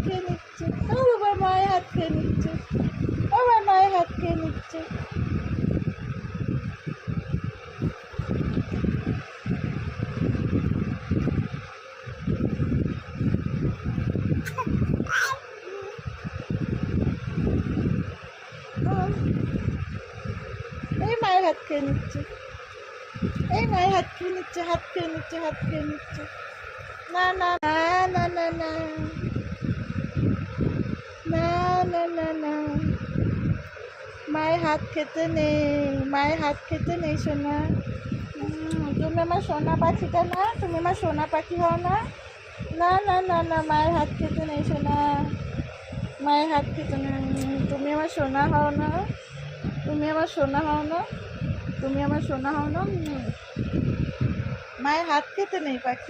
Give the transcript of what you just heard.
খেয়ে নিচ্ছে, ও বাবা মায়ের হাত খেয়ে নিচ্ছে, বাবা মায়ের হাত খেয়ে নিচ্ছে। এই মায়ের হাত খেয়ে নিচ্ছে, এই মায়ের হাত খেয়ে নিচ্ছে, হাত খেয়ে নিচ্ছে, হাত খেয়ে নিচ্ছে। না না না না না না না না না না, মায়ের হাত খেতে নেই, মায়ের হাত খেতে নেই সোনা। তুমি আমার সোনা পাখিটা না, তুমি আমার সোনা পাখি হও না। না না না না, মায়ের হাত খেতে নেই সোনা, মায়ের হাত খেতে নেই। তুমি আমার সোনা হও না, তুমি আমার সোনা হও না, তুমি আমার সোনা হও না। মায়ের হাত খেতে নেই পাখি।